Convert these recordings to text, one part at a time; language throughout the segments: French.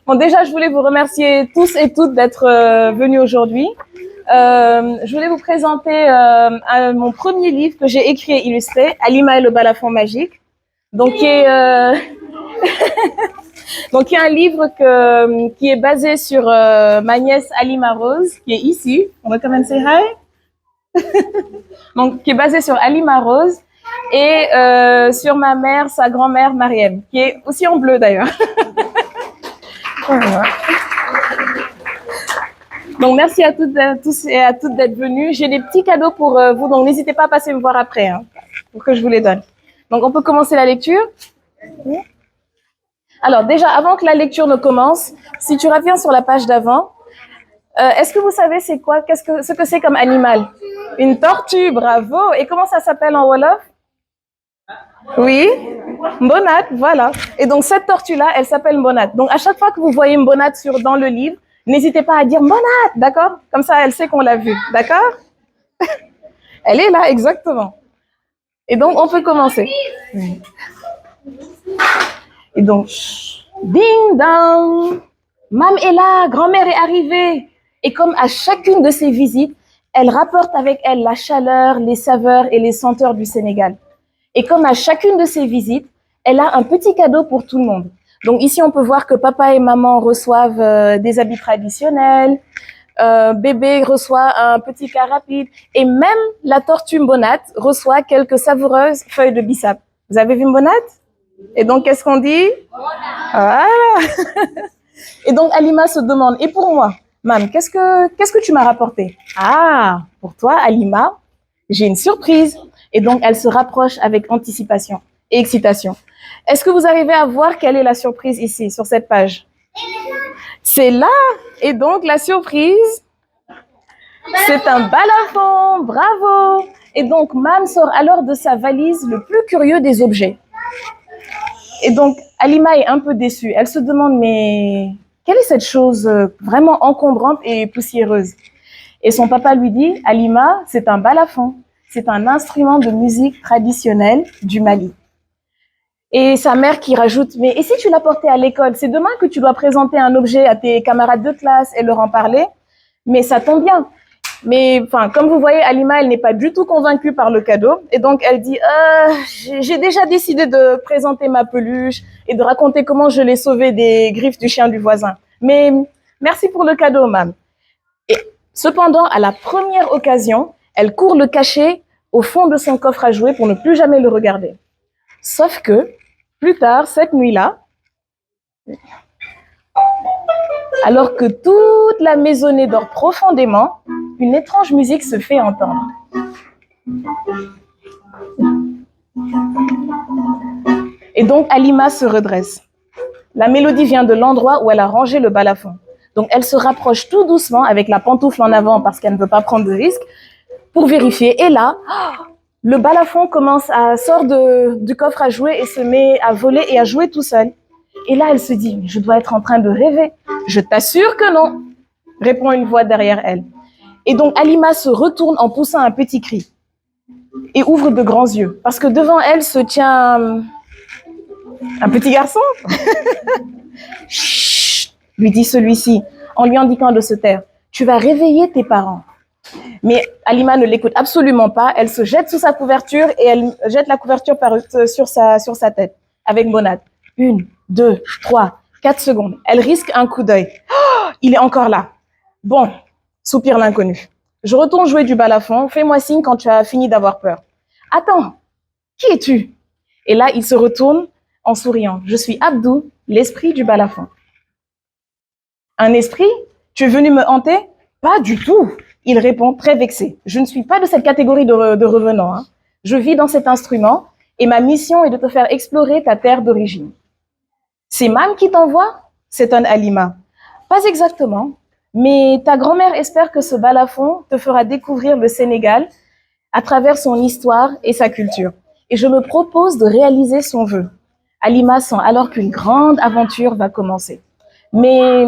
Bon, déjà, je voulais vous remercier tous et toutes d'être venus aujourd'hui. Je voulais vous présenter mon premier livre que j'ai écrit et illustré, Halima et le balafon magique. Donc, qui est un livre qui est basé sur ma nièce Halima Rose, qui est ici. On va commencer hi. Donc, qui est basé sur Halima Rose et sur ma mère, sa grand-mère Mariam, qui est aussi en bleu d'ailleurs. Voilà. Donc, merci à tous et à toutes d'être venus. J'ai des petits cadeaux pour vous, donc n'hésitez pas à passer me voir après, pour que je vous les donne. Donc, on peut commencer la lecture. Alors, déjà, avant que la lecture ne commence, si tu reviens sur la page d'avant, est-ce que vous savez ce que c'est comme animal? Une tortue, bravo. Et comment ça s'appelle en Wolof? Oui, Mbonat, voilà. Et donc, cette tortue-là, elle s'appelle Mbonat. Donc, à chaque fois que vous voyez Mbonat dans le livre, n'hésitez pas à dire Mbonat, d'accord? Comme ça, elle sait qu'on l'a vue, d'accord? Elle est là, exactement. Et donc, on peut commencer. Et donc, ding dong, Mam est là, grand-mère est arrivée. Et comme à chacune de ses visites, elle rapporte avec elle la chaleur, les saveurs et les senteurs du Sénégal. Et comme à chacune de ses visites, elle a un petit cadeau pour tout le monde. Donc ici, on peut voir que papa et maman reçoivent des habits traditionnels, bébé reçoit un petit car rapide, et même la tortue Mbonat reçoit quelques savoureuses feuilles de bissap. Vous avez vu Mbonat? Et donc, qu'est-ce qu'on dit? Voilà. Et donc, Halima se demande, et pour moi, Mam, qu'est-ce que tu m'as rapporté? Ah, pour toi, Halima, j'ai une surprise. Et donc, elle se rapproche avec anticipation et excitation. Est-ce que vous arrivez à voir quelle est la surprise ici, sur cette page? C'est là. Et donc, la surprise, c'est un balafon. Bravo. Et donc, Mam sort alors de sa valise le plus curieux des objets. Et donc, Halima est un peu déçue. Elle se demande, mais quelle est cette chose vraiment encombrante et poussiéreuse? Et son papa lui dit, Halima, c'est un balafon. C'est un instrument de musique traditionnel du Mali. Et sa mère qui rajoute, mais et si tu l'as porté à l'école? C'est demain que tu dois présenter un objet à tes camarades de classe et leur en parler. Mais ça tombe bien. Mais enfin, comme vous voyez, Halima, elle n'est pas du tout convaincue par le cadeau. Et donc, elle dit, j'ai déjà décidé de présenter ma peluche et de raconter comment je l'ai sauvée des griffes du chien du voisin. Mais merci pour le cadeau, Mam. Et cependant, à la première occasion, elle court le cacher au fond de son coffre à jouets pour ne plus jamais le regarder. Sauf que, plus tard, cette nuit-là, alors que toute la maisonnée dort profondément, une étrange musique se fait entendre. Et donc, Halima se redresse. La mélodie vient de l'endroit où elle a rangé le balafon. Donc, elle se rapproche tout doucement avec la pantoufle en avant parce qu'elle ne veut pas prendre de risque pour vérifier. Et là, le balafon sort du coffre à jouer et se met à voler et à jouer tout seul. Et là, elle se dit, je dois être en train de rêver. Je t'assure que non, répond une voix derrière elle. Et donc, Halima se retourne en poussant un petit cri et ouvre de grands yeux parce que devant elle se tient un petit garçon. Chut, lui dit celui-ci en lui indiquant de se taire. Tu vas réveiller tes parents. Mais Halima ne l'écoute absolument pas. Elle se jette sous sa couverture et elle jette la couverture sur sa tête avec Mbonat. 1, 2, 3, 4 secondes. Elle risque un coup d'œil. Oh, il est encore là. Bon, soupire l'inconnu. Je retourne jouer du balafon. Fais-moi signe quand tu as fini d'avoir peur. Attends, qui es-tu? Et là, il se retourne en souriant. Je suis Abdou, l'esprit du balafon. Un esprit? Tu es venu me hanter? Pas du tout. Il répond très vexé. Je ne suis pas de cette catégorie de revenants. Hein. Je vis dans cet instrument et ma mission est de te faire explorer ta terre d'origine. C'est Mam qui t'envoie? S'étonne Halima. Pas exactement, mais ta grand-mère espère que ce balafon te fera découvrir le Sénégal à travers son histoire et sa culture. Et je me propose de réaliser son vœu. Halima sent alors qu'une grande aventure va commencer. Mais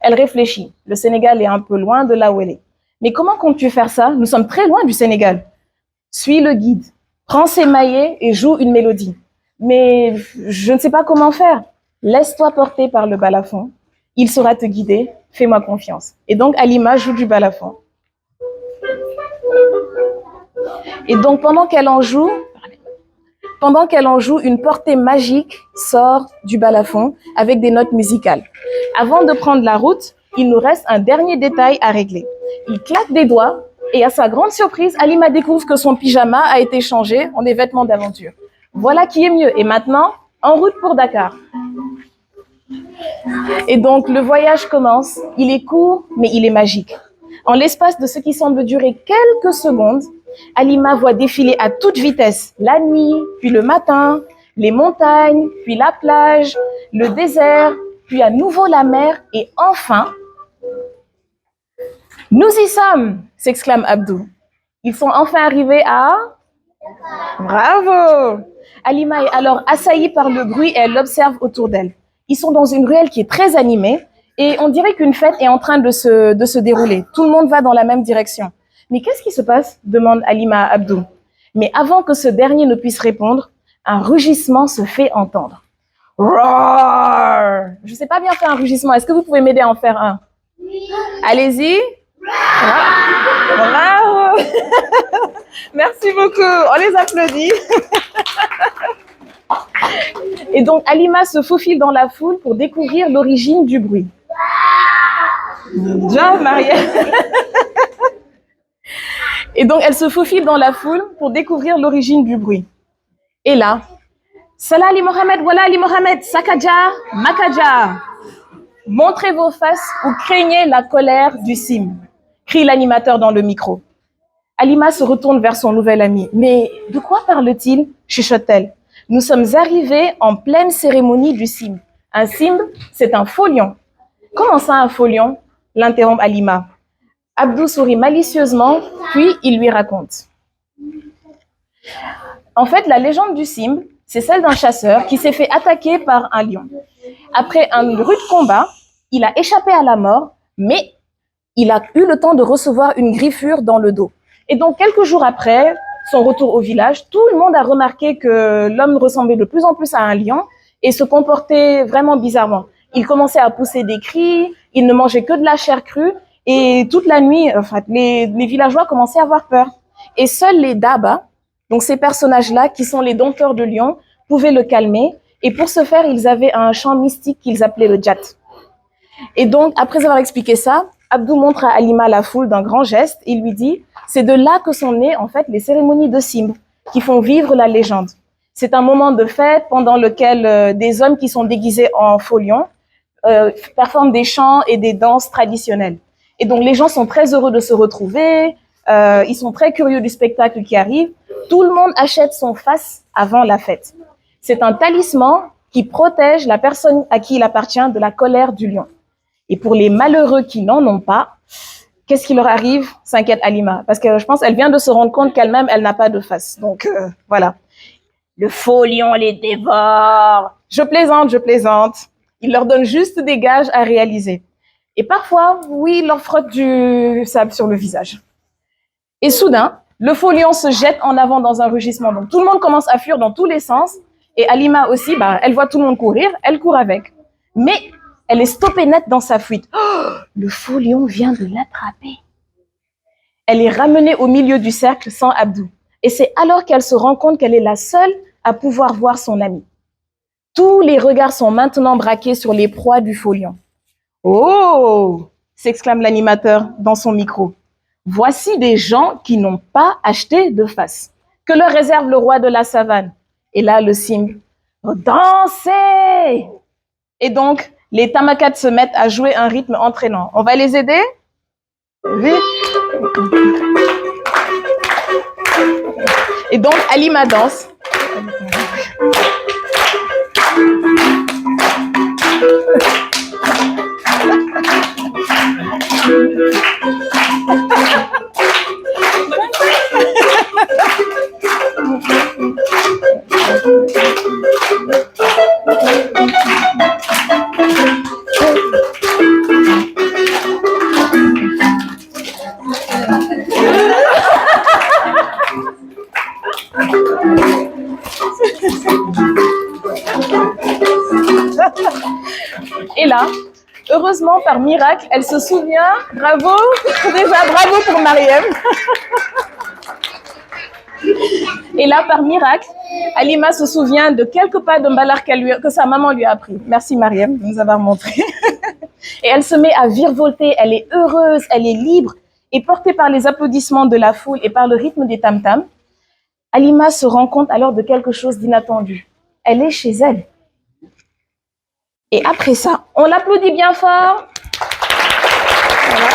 elle réfléchit. Le Sénégal est un peu loin de là où elle est. Mais comment comptes-tu faire ça? Nous sommes très loin du Sénégal. Suis le guide, prends ses maillets et joue une mélodie. Mais je ne sais pas comment faire. Laisse-toi porter par le balafon. Il saura te guider, fais-moi confiance. Et donc, Halima joue du balafon. Et donc, pendant qu'elle en joue, une portée magique sort du balafon avec des notes musicales. Avant de prendre la route, il nous reste un dernier détail à régler. Il claque des doigts et à sa grande surprise, Halima découvre que son pyjama a été changé en des vêtements d'aventure. Voilà qui est mieux. Et maintenant, en route pour Dakar. Et donc, le voyage commence. Il est court, mais il est magique. En l'espace de ce qui semble durer quelques secondes, Halima voit défiler à toute vitesse la nuit, puis le matin, les montagnes, puis la plage, le désert, puis à nouveau la mer, et enfin, nous y sommes, s'exclame Abdou. Ils sont enfin arrivés à... Bravo! Halima est alors assaillie par le bruit et elle l'observe autour d'elle. Ils sont dans une ruelle qui est très animée et on dirait qu'une fête est en train de se dérouler. Tout le monde va dans la même direction. Mais qu'est-ce qui se passe? Demande Halima à Abdou. Mais avant que ce dernier ne puisse répondre, un rugissement se fait entendre. Roar! Je ne sais pas bien faire un rugissement. Est-ce que vous pouvez m'aider à en faire un? Oui. Allez-y. Bravo! Merci beaucoup. On les applaudit. Et donc, Halima se faufile dans la foule pour découvrir l'origine du bruit. Bien, Marielle. Et donc, elle se faufile dans la foule pour découvrir l'origine du bruit. Et là, Salah Ali Mohamed, voilà Ali Mohamed, Sakaja, Makaja. Montrez vos faces ou craignez la colère du Sim, crie l'animateur dans le micro. Halima se retourne vers son nouvel ami. Mais de quoi parle-t-il? Chuchote-t-elle. Nous sommes arrivés en pleine cérémonie du Sim. Un Sim, c'est un faux lion. Comment ça, un faux lion? L'interrompt Halima. Abdou sourit malicieusement, puis il lui raconte. En fait, la légende du Sim, c'est celle d'un chasseur qui s'est fait attaquer par un lion. Après un rude combat, il a échappé à la mort, mais il a eu le temps de recevoir une griffure dans le dos. Et donc, quelques jours après son retour au village, tout le monde a remarqué que l'homme ressemblait de plus en plus à un lion et se comportait vraiment bizarrement. Il commençait à pousser des cris, il ne mangeait que de la chair crue et toute la nuit, les villageois commençaient à avoir peur. Et seuls les Daba, donc ces personnages-là qui sont les dompteurs de lions, pouvaient le calmer. Et pour ce faire, ils avaient un chant mystique qu'ils appelaient le djat. Et donc, après avoir expliqué ça, Abdou montre à Halima la foule d'un grand geste. Il lui dit, c'est de là que sont nées en fait les cérémonies de Sim qui font vivre la légende. C'est un moment de fête pendant lequel des hommes qui sont déguisés en faux lions performent des chants et des danses traditionnelles. Et donc, les gens sont très heureux de se retrouver. Ils sont très curieux du spectacle qui arrive. Tout le monde achète son face avant la fête. C'est un talisman qui protège la personne à qui il appartient de la colère du lion. Et pour les malheureux qui n'en ont pas, qu'est-ce qui leur arrive? S'inquiète Halima, parce que je pense qu'elle vient de se rendre compte qu'elle-même, elle n'a pas de face. Donc, voilà. Le faux lion les dévore. Je plaisante. Il leur donne juste des gages à réaliser. Et parfois, oui, il leur frotte du sable sur le visage. Et soudain, le faux lion se jette en avant dans un rugissement. Donc, tout le monde commence à fuir dans tous les sens. Et Halima aussi, elle voit tout le monde courir, elle court avec. Mais elle est stoppée net dans sa fuite. Oh, le faux lion vient de l'attraper. Elle est ramenée au milieu du cercle sans Abdou. Et c'est alors qu'elle se rend compte qu'elle est la seule à pouvoir voir son ami. Tous les regards sont maintenant braqués sur les proies du faux lion. Oh, s'exclame l'animateur dans son micro. Voici des gens qui n'ont pas acheté de face. Que leur réserve le roi de la savane? Et là, le Sim, dansez! Et donc, les Tamakat se mettent à jouer un rythme entraînant. On va les aider? Vite! Et donc, Halima danse. Et là, heureusement, par miracle, elle se souvient. Bravo, déjà bravo pour Mariam. Et là, par miracle, Halima se souvient de quelques pas de mbalar que sa maman lui a appris. Merci Mariam de nous avoir montré. Et elle se met à virevolter, elle est heureuse, elle est libre. Et portée par les applaudissements de la foule et par le rythme des tam-tams, Halima se rend compte alors de quelque chose d'inattendu. Elle est chez elle. Et après ça, on l'applaudit bien fort. Voilà.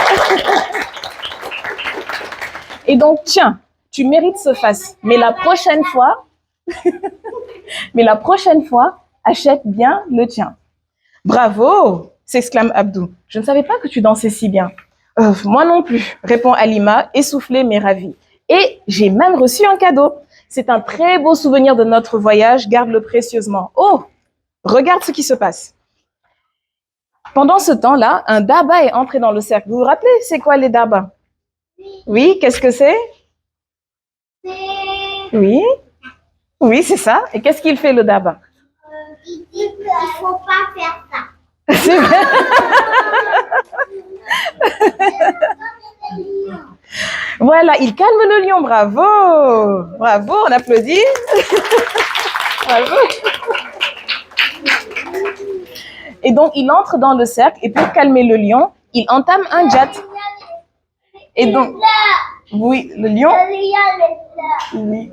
Et donc, tiens, tu mérites ce face. Mais la prochaine fois, achète bien le tien. Bravo, s'exclame Abdou. Je ne savais pas que tu dansais si bien. Moi non plus, répond Halima, essoufflée mais ravie. Et j'ai même reçu un cadeau. C'est un très beau souvenir de notre voyage, garde-le précieusement. Oh, regarde ce qui se passe. Pendant ce temps-là, un daba est entré dans le cercle. Vous vous rappelez, c'est quoi les dabas? Oui, qu'est-ce que c'est? Oui, oui, c'est ça. Et qu'est-ce qu'il fait le daba? Il dit qu'il ne faut pas faire ça. C'est vrai. Voilà, il calme le lion, bravo. Bravo, on applaudit. Bravo. Et donc, il entre dans le cercle et pour calmer le lion, il entame un djat. Et donc, oui, le lion. Oui.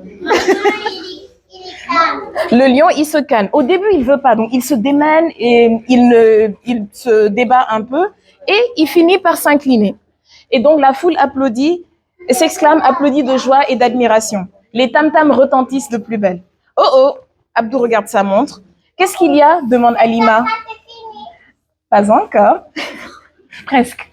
Le lion, il se calme. Au début, il veut pas, donc il se démène et il se débat un peu et il finit par s'incliner. Et donc, la foule applaudit et s'exclame, applaudit de joie et d'admiration. Les tam-tams retentissent de plus belle. Oh oh, Abdou regarde sa montre. Qu'est-ce qu'il y a? Demande Halima. Pas encore. Presque.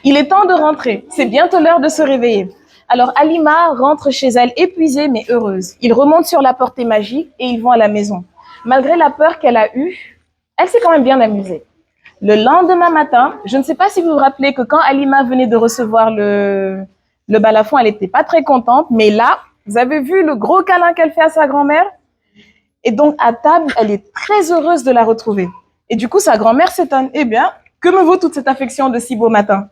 Il est temps de rentrer. C'est bientôt l'heure de se réveiller. Alors Halima rentre chez elle épuisée mais heureuse. Ils remontent sur la portée magique et ils vont à la maison. Malgré la peur qu'elle a eue, elle s'est quand même bien amusée. Le lendemain matin, je ne sais pas si vous vous rappelez que quand Halima venait de recevoir le balafon, elle n'était pas très contente. Mais là, vous avez vu le gros câlin qu'elle fait à sa grand-mère? Et donc à table, elle est très heureuse de la retrouver. Et du coup, sa grand-mère s'étonne. Eh bien, que me vaut toute cette affection de si beau matin?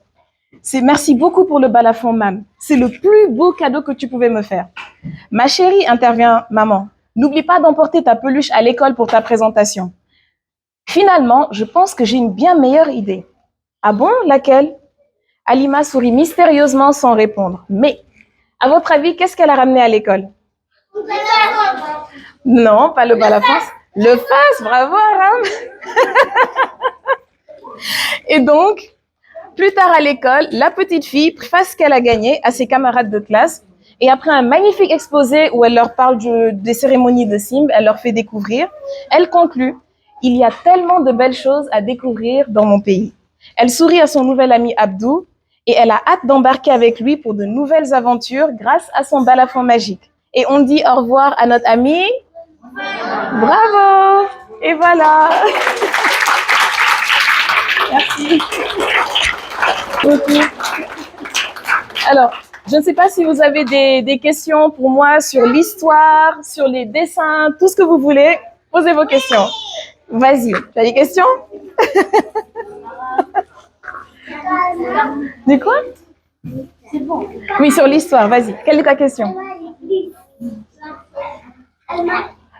C'est merci beaucoup pour le balafon, mam. C'est le plus beau cadeau que tu pouvais me faire. Ma chérie, intervient maman, n'oublie pas d'emporter ta peluche à l'école pour ta présentation. Finalement, je pense que j'ai une bien meilleure idée. Ah bon, laquelle? Halima sourit mystérieusement sans répondre. Mais, à votre avis, qu'est-ce qu'elle a ramené à l'école? Non, pas le balafon. Le face, bravo Aram. Et donc, plus tard à l'école, la petite fille préfère ce qu'elle a gagné à ses camarades de classe. Et après un magnifique exposé où elle leur parle des cérémonies de Simb, elle leur fait découvrir, elle conclut « Il y a tellement de belles choses à découvrir dans mon pays ». Elle sourit à son nouvel ami Abdou et elle a hâte d'embarquer avec lui pour de nouvelles aventures grâce à son balafon magique. Et on dit au revoir à notre ami. Bravo! Et voilà! Merci. Okay. Alors, je ne sais pas si vous avez des questions pour moi sur l'histoire, sur les dessins, tout ce que vous voulez. Posez vos questions. Vas-y, tu as des questions? De quoi? Oui, sur l'histoire, vas-y. Quelle est ta question?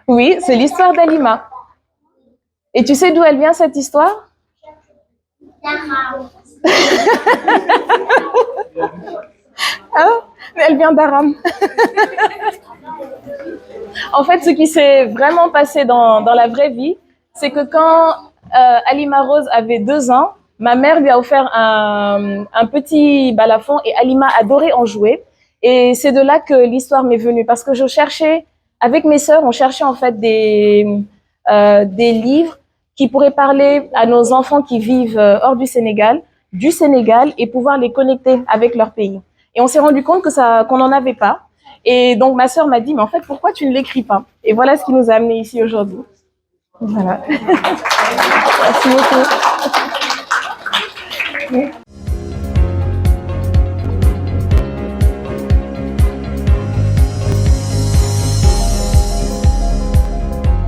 Oui, c'est l'histoire d'Halima. Et tu sais d'où elle vient cette histoire? Hein? Elle vient d'Aram. En fait, ce qui s'est vraiment passé dans la vraie vie, c'est que quand Halima Rose avait 2 ans, ma mère lui a offert un petit balafon et Halima adorait en jouer. Et c'est de là que l'histoire m'est venue. Parce que je cherchais, avec mes sœurs, on cherchait en fait des livres qui pourraient parler à nos enfants qui vivent hors du Sénégal et pouvoir les connecter avec leur pays. Et on s'est rendu compte qu'on n'en avait pas. Et donc ma sœur m'a dit, mais en fait, pourquoi tu ne l'écris pas? Et voilà ce qui nous a amenés ici aujourd'hui. Voilà. Merci beaucoup.